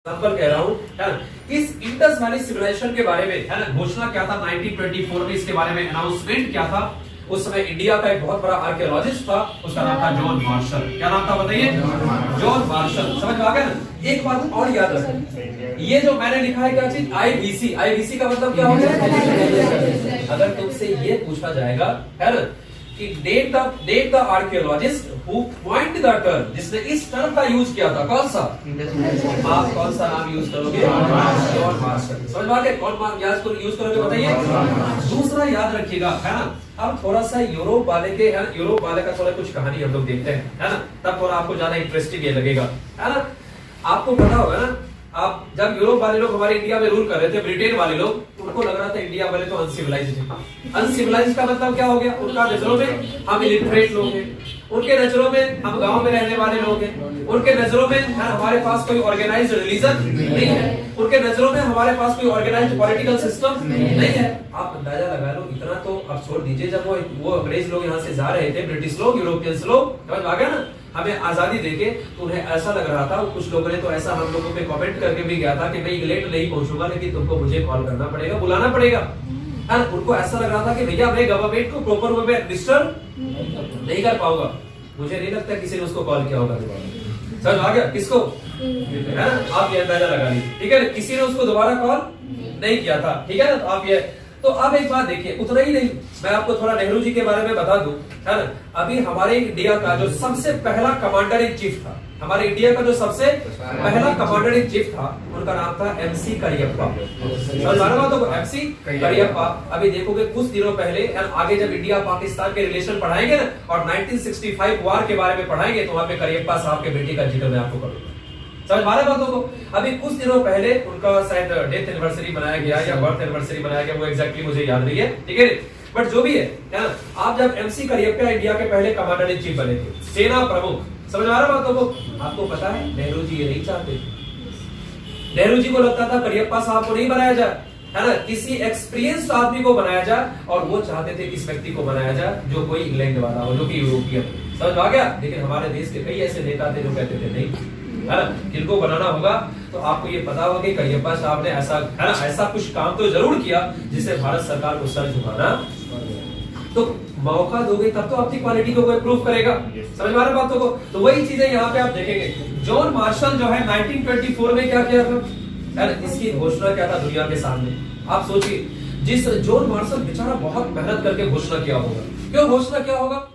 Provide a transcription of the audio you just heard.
Example कह रहा हूँ, है ना। इस इंडस वैली सिविलाइजेशन के बारे में, है ना, घोषणा क्या था 1924 में, इसके बारे में अनाउंसमेंट क्या था। उस समय इंडिया का एक बहुत बड़ा आर्कियोलॉजिस्ट था, उसका नाम था जॉन मार्शल। क्या नाम था बताइए? John Marshall. समझ में आ गया ना। एक बात और याद रखें, ये जो मैंने लिखा है क्या चीज, आईवीसी। आईवीसी का मतलब क्या होगा? अगर तुमसे ये पूछा जाएगा, है ना, कि that the archaeologist who point the term, जिसने इस टर्म का यूज किया था, कौन सा? आप कौन सा नाम यूज करोगे? John Marshall. समझ में आ गया? कौन यूज करोगे बताइए? दूसरा याद रखिएगा, है ना। अब थोड़ा सा यूरोप वाले के, है ना, यूरोप वाले का थोड़ा कुछ कहानी हम लोग देखते हैं, है ना, तब थोड़ा आपको ज्यादा इंटरेस्टिंग ये लगेगा, है ना। आपको पता होगा ना, आप जब यूरोप वाले लोग हमारे इंडिया में रूल कर रहे थे, ब्रिटेन वाले लोग, उनको लग रहा था इंडिया वाले तो अनसिविलाइज्ड थे। अनसिविलाइज्ड का मतलब क्या हो गया? उनका नजरों में हम इलिटरेट लोग हैं, उनके नजरों में हम गांव में रहने वाले लोग हैं, उनके नजरों में हमारे पास कोई ऑर्गेनाइज्ड रिलीजन नहीं है, उनके नजरों में हमारे पास कोई ऑर्गेनाइज्ड पॉलिटिकल सिस्टम नहीं है। आप अंदाजा लगा लो। इतना तो आप छोड़ दीजिए, जब वो अंग्रेज लोग यहाँ से जा रहे थे, ब्रिटिश लोग, यूरोपियंस लोग, समझ आ गया ना, हमें आजादी देके, तो उन्हें ऐसा लग रहा था, कुछ लोगों ने तो ऐसा हम लोगों पे कमेंट करके भी गया था कि मैं इंग्लैंड नहीं पहुंचूंगा, लेकिन तुमको मुझे कॉल करना पड़ेगा, बुलाना पड़ेगा। उनको ऐसा लग रहा था कि भैया मैं गवर्नमेंट को प्रॉपर वे में एडमिनिस्टर नहीं कर पाऊंगा। मुझे नहीं लगता किसी ने उसको कॉल किया होगा दोबारा। समझ आ गया किसको? है ना, आप ये अंदाजा लगा लीजिए, ठीक है। किसी ने उसको दोबारा कॉल नहीं किया था, ठीक है ना। तो आप ये, तो अब एक बात देखिए, उतना ही नहीं, मैं आपको थोड़ा नेहरू जी के बारे में बता दूं, है ना। अभी हमारे इंडिया का जो सबसे पहला कमांडर इन चीफ था, हमारे इंडिया का जो सबसे पहला कमांडर इन चीफ था, उनका नाम था एमसी करियप्पा। तो एमसी करियप्पा। अभी देखोगे कुछ दिनों पहले, आगे जब इंडिया पाकिस्तान के रिलेशन पढ़ाएंगे ना, और 1965 वार के बारे में पढ़ाएंगे, तो वहां पे करियप्पा साहब के बेटे का जिक्र मैं आपको करूंगा। समझ मारे बातों को। अभी कुछ दिनों पहले उनका शायद डेथ एनिवर्सरी मनाया गया या बर्थ एनिवर्सरी मनाया गया, वो एग्जैक्टली मुझे याद नहीं है, ठीक है। बट जो भी है ना, आप जब एमसी करियप्पा इंडिया के पहले कमांडर इन चीफ बने थे, सेना प्रमुख, समझ आ रहा बातों को। आपको पता है नेहरू जी ये नहीं चाहते थे। नेहरू जी को लगता था करियप्पा साहब को नहीं बनाया जाए, है ना, किसी एक्सपीरियंस्ड आदमी को बनाया जाए, और वो चाहते थे किस व्यक्ति को बनाया जाए जो कोई इंग्लैंड वाला हो, जो कि यूरोपियन। समझ आ गया। लेकिन हमारे देश के कई ऐसे नेता थे जो कहते थे नहीं, है ना, किनको बनाना होगा। तो आपको ये पता होगा कि करियप्पा साहब ने ऐसा, है ना, ऐसा कुछ काम तो जरूर किया जिससे भारत सरकार को सर झुकाना। तो मौका दोगे तब तो आपकी क्वालिटी को कोई प्रूव करेगा। समझ में आ रहा बातों को। तो वही चीजें यहाँ पे आप देखेंगे। जॉन मार्शल जो है 1924 में क्या किया था, है ना, इसकी घोषणा क्या था दुनिया के सामने। आप सोचिए, जिस जॉन मार्शल बेचारा बहुत मेहनत करके घोषणा किया होगा। क्यों घोषणा किया होगा?